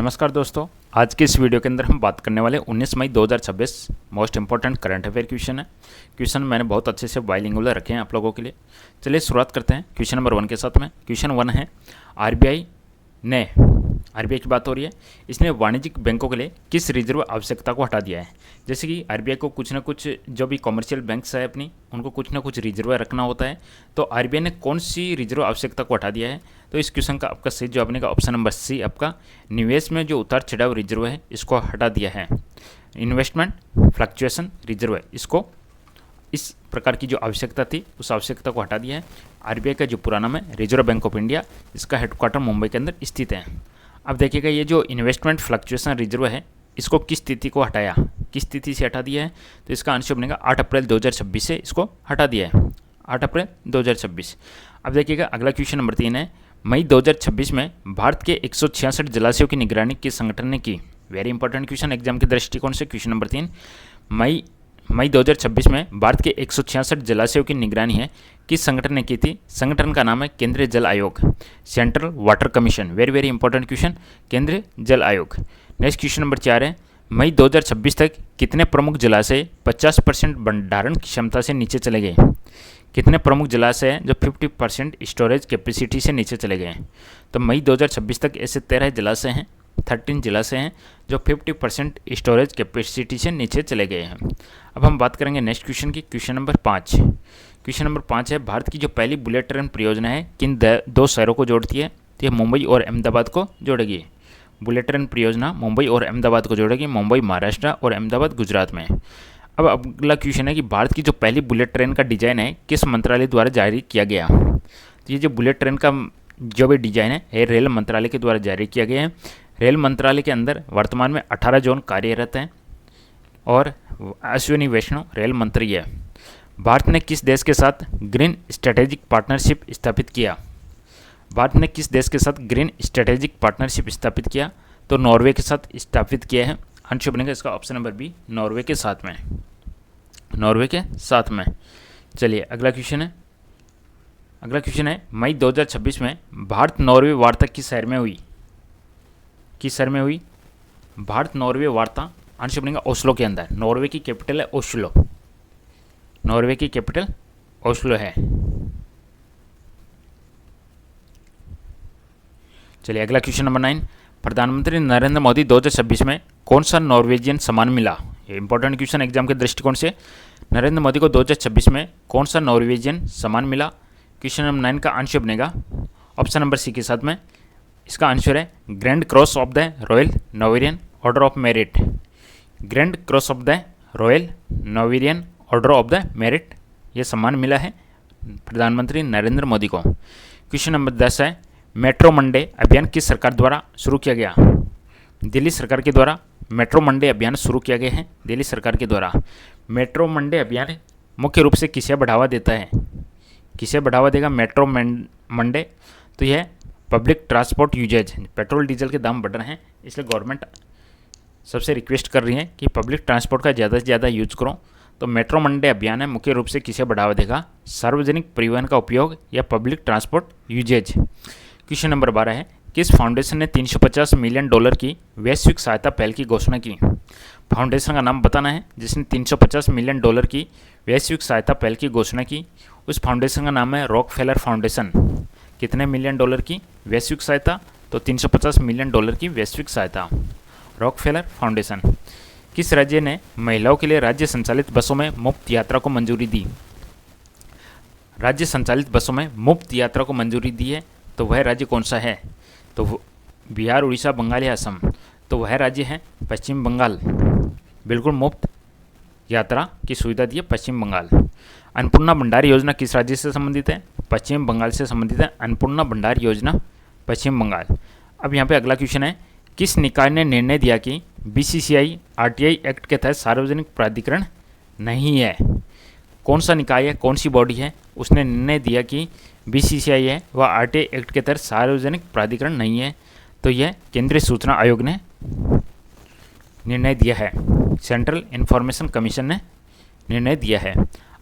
नमस्कार दोस्तों, आज के इस वीडियो के अंदर हम बात करने वाले 19 मई 2026 most important current affair question है। क्वेश्चन मैंने बहुत अच्छे से बाइलिंगुअल रखे हैं आप लोगों के लिए। चलिए शुरुआत करते हैं क्वेश्चन नंबर 1 के साथ में। क्वेश्चन 1 है, आरबीआई की बात हो रही है, इसने वाणिज्यिक बैंकों के लिए किस रिजर्व आवश्यकता को हटा दिया है। जैसे कि आरबीआई को कुछ ना कुछ जो भी कमर्शियल बैंक्स है अपनी, उनको कुछ ना कुछ रिजर्व रखना होता है, तो आरबीआई ने कौन सी रिजर्व आवश्यकता को हटा दिया है। तो इस क्वेश्चन का आपका सही जवाब बनेगा ऑप्शन नंबर सी, आपका निवेश में जो उतार चढ़ाव रिजर्व है इसको हटा दिया है। इन्वेस्टमेंट फ्लक्चुएशन रिजर्व है, इसको इस प्रकार की जो आवश्यकता थी उस आवश्यकता को हटा दिया है। आरबीआई का जो पूरा नाम है रिजर्व बैंक ऑफ इंडिया, इसका हेडक्वार्टर मुंबई के अंदर स्थित है। अब देखिएगा, ये जो इन्वेस्टमेंट फ्लक्चुएशन रिजर्व है इसको किस तिथि को हटाया, किस तिथि से हटा दिया है, तो इसका आंसर बनेगा 8 अप्रैल 2026 से इसको हटा दिया है, 8 अप्रैल 2026। अब देखिएगा अगला क्वेश्चन नंबर 3 है, मई 2026 में भारत के 166 जलाशयों की निगरानी किस संगठन ने की। वेरी इंपॉर्टेंट क्वेश्चन एग्जाम के दृष्टिकोण से। क्वेश्चन नंबर 3, मई 2026 में भारत के 166 जलाशयों की निगरानी है किस संगठन ने की थी। संगठन का नाम है केंद्रीय जल आयोग, central water commission. Very very important question, केंद्रीय जल आयोग। नेक्स्ट क्वेश्चन नंबर 4 है, मई 2026 तक कितने प्रमुख जलाशय 50% भंडारण क्षमता से नीचे चले गए। कितने प्रमुख जलाशय हैं जो 50% स्टोरेज कैपेसिटी से नीचे चले गए हैं। तो मई 2026 तक ऐसे 13 जलाशय हैं, 13 जलाशय हैं जो 50% स्टोरेज कैपेसिटी से नीचे चले गए हैं। अब हम बात करेंगे नेक्स्ट क्वेश्चन की। क्वेश्चन नंबर 5, क्वेश्चन नंबर 5 है, भारत की जो पहली बुलेट ट्रेन परियोजना है किन दो शहरों को जोड़ती है। तो यह मुंबई और अहमदाबाद को जोड़ेगी। बुलेट ट्रेन परियोजना मुंबई और अहमदाबाद को जोड़ेगी, मुंबई महाराष्ट्र और अहमदाबाद गुजरात में। अब अगला क्वेश्चन है कि भारत की जो पहली बुलेट ट्रेन का डिजाइन है किस मंत्रालय द्वारा जारी किया गया। तो ये जो बुलेट ट्रेन का जो भी डिजाइन है ये रेल मंत्रालय के द्वारा जारी किया गया है। रेल मंत्रालय के अंदर वर्तमान में 18 जोन कार्यरत हैं और अश्विनी वैष्णव रेल मंत्री है। भारत ने किस देश के साथ ग्रीन स्ट्रेटेजिक पार्टनरशिप स्थापित किया। भारत ने किस देश के साथ ग्रीन स्ट्रेटेजिक पार्टनरशिप स्थापित किया, तो नॉर्वे के साथ स्थापित किया है। आंसर बनेगा इसका ऑप्शन नंबर बी, नॉर्वे के साथ में, नॉर्वे के साथ में। चलिए अगला क्वेश्चन है, अगला क्वेश्चन है, मई 2026 में भारत नॉर्वे वार्ता किस शहर में हुई। किस शहर में हुई भारत नॉर्वे वार्ता। आंसर बनेगा ओस्लो के अंदर। नॉर्वे की कैपिटल है ओस्लो, नॉर्वे की कैपिटल ओस्लो है। चलिए अगला क्वेश्चन नंबर 9, प्रधानमंत्री नरेंद्र मोदी 2026 में कौन सा नॉर्वेजियन सम्मान मिला। ये इंपॉर्टेंट क्वेश्चन एग्जाम के दृष्टिकोण से। नरेंद्र मोदी को 2026 में कौन सा नॉर्वेजियन सम्मान मिला। क्वेश्चन नंबर 9 का आंसर बनेगा ऑप्शन नंबर सी के साथ में। इसका आंसर है grand cross of the royal Norwegian order of merit. Grand cross of the royal Norwegian order of the merit, ये सम्मान मिला है प्रधानमंत्री नरेंद्र मोदी को। क्वेश्चन नंबर 10 है, मेट्रो मंडे अभियान किस सरकार द्वारा शुरू किया गया। दिल्ली सरकार के द्वारा मेट्रो मंडे अभियान शुरू किया गया है, दिल्ली सरकार के द्वारा। मेट्रो मंडे अभियान मुख्य रूप से किसे बढ़ावा देता है, किसे बढ़ावा देगा मेट्रो मंडे। तो यह public transport uses, petrol diesel के दाम बढ़ रहे हैं इसलिए गवर्नमेंट सबसे रिक्वेस्ट कर रही है कि पब्लिक ट्रांसपोर्ट का ज़्यादा से ज़्यादा यूज करो। तो मेट्रो मंडे अभियान है मुख्य रूप से किसे बढ़ावा देगा, सार्वजनिक परिवहन का उपयोग या public transport uses. Question number 12 है, किस फाउंडेशन ने $350 मिलियन की वैश्विक सहायता पहल की घोषणा की। फाउंडेशन का नाम बताना है जिसने $350 मिलियन की वैश्विक सहायता पहल की घोषणा की। उस फाउंडेशन का नाम है रॉकफेलर फाउंडेशन। कितने मिलियन डॉलर की वैश्विक सहायता, तो $350 मिलियन की वैश्विक सहायता, रॉकफेलर फाउंडेशन। किस राज्य ने महिलाओं के लिए राज्य संचालित बसों में मुफ्त यात्रा को मंजूरी दी। राज्य संचालित बसों में मुफ्त यात्रा को मंजूरी दी है, तो वह राज्य कौन सा है। तो बिहार, उड़ीसा, बंगाल या असम। तो वह राज्य है पश्चिम बंगाल। बिल्कुल मुफ्त यात्रा की सुविधा दी है पश्चिम बंगाल। अन्नपूर्णा भंडार योजना किस राज्य से संबंधित है, पश्चिम बंगाल से संबंधित है अन्नपूर्णा भंडार योजना, पश्चिम बंगाल। अब यहाँ पे अगला क्वेश्चन है, किस निकाय ने निर्णय दिया कि बीसीसीआई आरटीआई एक्ट के तहत सार्वजनिक प्राधिकरण नहीं है। कौन सा निकाय है, कौन सी बॉडी है, उसने निर्णय दिया कि बीसीसीआई है वह आरटीआई एक्ट के तहत सार्वजनिक प्राधिकरण नहीं है। तो यह केंद्रीय सूचना आयोग ने निर्णय दिया है, सेंट्रल इन्फॉर्मेशन कमीशन ने निर्णय दिया है।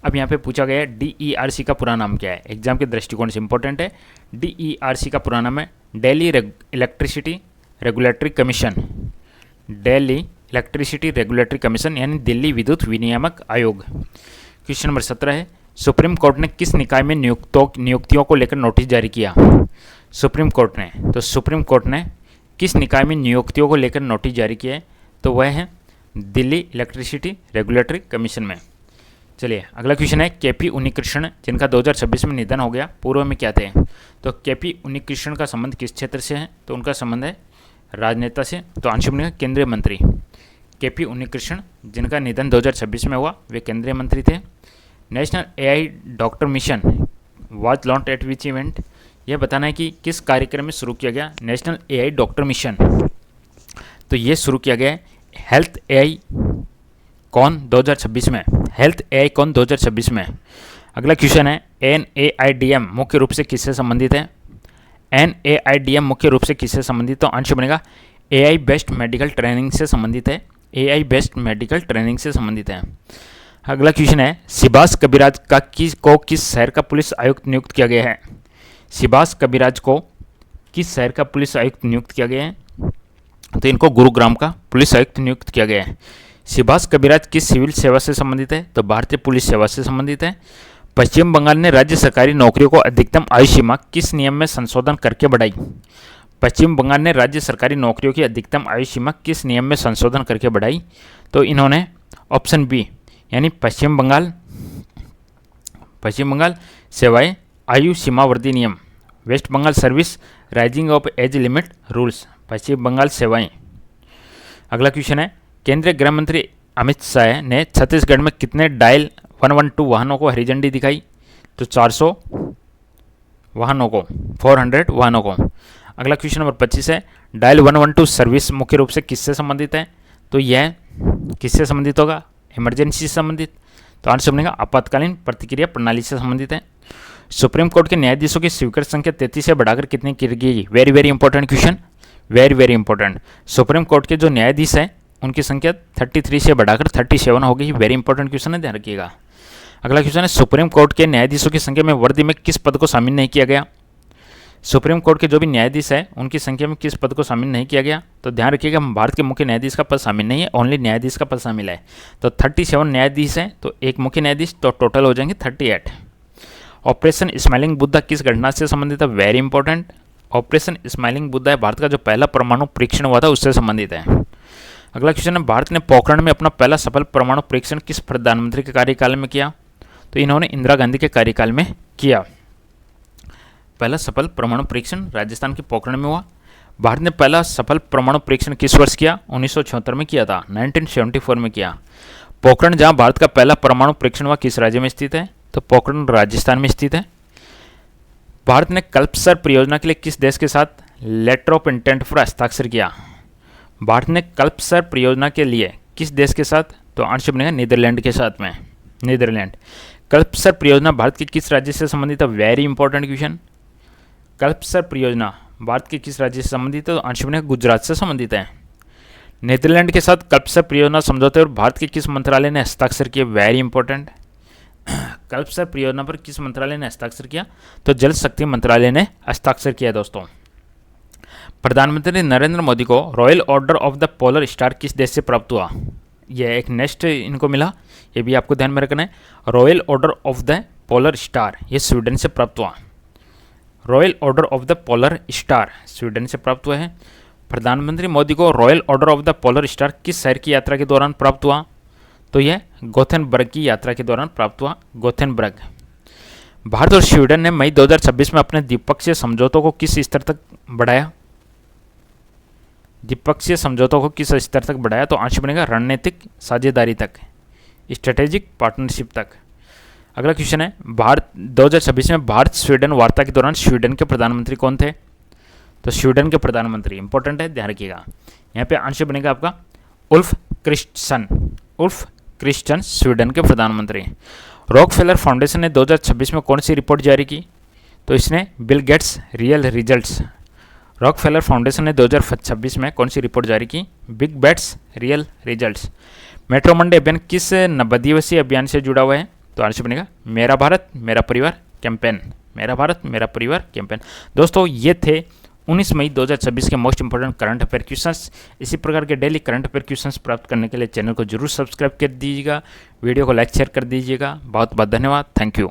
अब यहाँ पे पूछा गया है DERC का पूरा नाम क्या है, एग्जाम के दृष्टिकोण से इंपॉर्टेंट है। DERC का पूरा नाम है Delhi electricity regulatory commission, Delhi electricity regulatory commission यानी दिल्ली विद्युत विनियामक आयोग। क्वेश्चन नंबर 17 है, सुप्रीम कोर्ट ने किस निकाय में नियुक्तियों को लेकर नोटिस जारी किया? सुप्रीम कोर्ट ने, तो सुप्रीम कोर्ट ने किस निकाय में नियुक्तियों को लेकर नोटिस जारी किया है? तो वह है दिल्ली इलेक्ट्रिसिटी रेगुलेटरी कमीशन में। चलिए अगला क्वेश्चन है, केपी उन्नीकृष्णन जिनका 2026 में निधन हो गया, पूर्व में क्या थे? तो केपी उन्नीकृष्णन का संबंध किस क्षेत्र से है? तो उनका संबंध है राजनेता से, तो आंसर बनेगा केंद्रीय मंत्री। केपी उन्नीकृष्णन जिनका निधन 2026 में हुआ, वे केंद्रीय मंत्री थे। National AI doctor mission was launch eight which event? यह बताना है कि किस कार्यक्रम में शुरू किया गया नेशनल एआई डॉक्टर मिशन। तो ये शुरू किया गया है हेल्थ एआई कॉन 2026 में, हेल्थ एआई कॉन 2026 में। अगला क्वेश्चन है, NAIDM मुख्य रूप से किससे संबंधित है? NAIDM मुख्य रूप से किससे संबंधित? तो आंसर बनेगा AI बेस्ड मेडिकल ट्रेनिंग से संबंधित है, AI बेस्ड मेडिकल ट्रेनिंग से संबंधित है। अगला क्वेश्चन है, सिबास कबिराज को किस शहर का पुलिस आयुक्त नियुक्त किया गया है? सिबास कबिराज को किस शहर का पुलिस आयुक्त नियुक्त किया गया है? तो इनको गुरुग्राम का पुलिस आयुक्त नियुक्त किया गया है। सिबास कबिराज किस सिविल सेवा से संबंधित है? तो भारतीय पुलिस सेवा से संबंधित है। पश्चिम बंगाल ने राज्य सरकारी नौकरियों को अधिकतम आयु सीमा किस नियम में संशोधन करके बढ़ाई? पश्चिम बंगाल ने राज्य सरकारी नौकरियों की अधिकतम आयु सीमा किस नियम में संशोधन करके बढ़ाई? तो इन्होंने ऑप्शन बी यानी पश्चिम बंगाल सेवाएं आयु सीमावर्ती नियम, West Bengal service raising of age limit rules, पश्चिम बंगाल सेवाएं। अगला क्वेश्चन है, केंद्रीय गृह मंत्री अमित शाह ने छत्तीसगढ़ में कितने डायल 112 वाहनों को हरी झंडी दिखाई? तो 400 वाहनों को, 400 वाहनों को। अगला क्वेश्चन नंबर 25 है, डायल 112 सर्विस मुख्य रूप से किससे संबंधित है? तो यह किससे संबंधित होगा? इमरजेंसी से संबंधित। तो आंसर बनेगा आपातकालीन प्रतिक्रिया प्रणाली से संबंधित है। सुप्रीम कोर्ट के न्यायाधीशों की स्वीकृत संख्या 33 से बढ़ाकर कितनी की गई? Very very important question, very very important. Supreme court के जो न्यायाधीश हैं उनकी संख्या 33 से बढ़ाकर 37 हो गई। वेरी इंपॉर्टेंट क्वेश्चन है, ध्यान रखिएगा। अगला क्वेश्चन है, सुप्रीम कोर्ट के न्यायाधीशों की संख्या में वर्दी में किस पद को शामिल नहीं किया गया? सुप्रीम कोर्ट के जो भी न्यायाधीश है उनकी संख्या में किस पद को शामिल नहीं किया गया? तो ध्यान रखिएगा, भारत के मुख्य न्यायाधीश का पद शामिल नहीं है, ओनली न्यायाधीश का पद शामिल है। तो 37 न्यायाधीश हैं, तो एक मुख्य न्यायाधीश, तो टोटल हो जाएंगे 38। ऑपरेशन स्माइलिंग बुद्धा किस घटना से संबंधित है? Very important. Operation smiling Buddha Bharat का जो पहला परमाणु परीक्षण हुआ था उससे संबंधित है। अगला क्वेश्चन है, भारत ने पोखरण में अपना पहला सफल परमाणु परीक्षण किस प्रधानमंत्री के कार्यकाल में किया? तो इन्होंने इंदिरा गांधी के कार्यकाल में किया। पहला सफल परमाणु परीक्षण राजस्थान के पोखरण में हुआ। भारत ने पहला सफल परमाणु परीक्षण किस वर्ष किया? 1976 में किया था, 1974 में किया। पोखरण जहां भारत का पहला परमाणु परीक्षण हुआ किस राज्य में स्थित है? तो पोखरण राजस्थान में स्थित है। भारत ने कल्पसर परियोजना के लिए किस देश के साथ लेटर ऑफ इंटेंट पर हस्ताक्षर किया? भारत ने कल्पसर परियोजना के लिए किस देश के साथ? तो आंसर बनेगा नीदरलैंड के साथ में, नीदरलैंड। कल्पसर परियोजना भारत के किस राज्य से संबंधित है? Very important question. कल्पसर परियोजना भारत के किस राज्य से संबंधित है? तो आंसर बनेगा गुजरात से संबंधित है। नीदरलैंड के साथ कल्पसर परियोजना समझौते और भारत के किस मंत्रालय ने हस्ताक्षर किया? Very important. कल्पसर परियोजना पर किस मंत्रालय ने हस्ताक्षर किया? तो जल शक्ति मंत्रालय ने हस्ताक्षर किया। दोस्तों, प्रधानमंत्री नरेंद्र मोदी को royal order of the polar star किस देश से प्राप्त हुआ? यह एक नेक्स्ट इनको मिला, ये भी आपको ध्यान में रखना है। Royal order of the polar star ये स्वीडन से प्राप्त हुआ। Royal order of the polar star Sweden से प्राप्त हुआ है। प्रधानमंत्री मोदी को royal order of the polar star किस शहर की यात्रा के दौरान प्राप्त हुआ? तो यह गोथेनबर्ग की यात्रा के दौरान प्राप्त हुआ, गोथेनबर्ग। भारत और स्वीडन ने मई 2026 में अपने द्विपक्षीय समझौतों को किस स्तर तक बढ़ाया? द्विपक्षीय समझौतों को किस स्तर तक बढ़ाया? तो आंसर बनेगा रणनीतिक साझेदारी तक, स्ट्रेटेजिक पार्टनरशिप तक। अगला क्वेश्चन है, भारत 2026 में भारत स्वीडन वार्ता के दौरान स्वीडन के प्रधानमंत्री कौन थे? तो स्वीडन के प्रधानमंत्री इंपॉर्टेंट है, ध्यान रखिएगा। यहाँ पे आंसर बनेगा आपका Ulf Kristersson. Ulf Kristersson Sweden के प्रधानमंत्री। रॉकफेलर फाउंडेशन ने 2026 में कौन सी रिपोर्ट जारी की? तो इसने Bill Gates real results. Rockefeller Foundation ने 2026 में कौन सी रिपोर्ट जारी की? Big bets real results. Metro Monday अभियान किस 90 दिवसीय अभियान से जुड़ा हुआ है? तो आंसर बनेगा मेरा भारत मेरा परिवार कैंपेन। मेरा भारत मेरा परिवार कैंपेन। दोस्तों, ये थे 19 मई 2026 के most important current affair questions, इसी प्रकार के डेली करंट अफेयर क्वेश्चंस प्राप्त करने के लिए चैनल को जरूर सब्सक्राइब कर दीजिएगा, वीडियो को लाइक शेयर कर दीजिएगा। बहुत बहुत धन्यवाद, थैंक यू।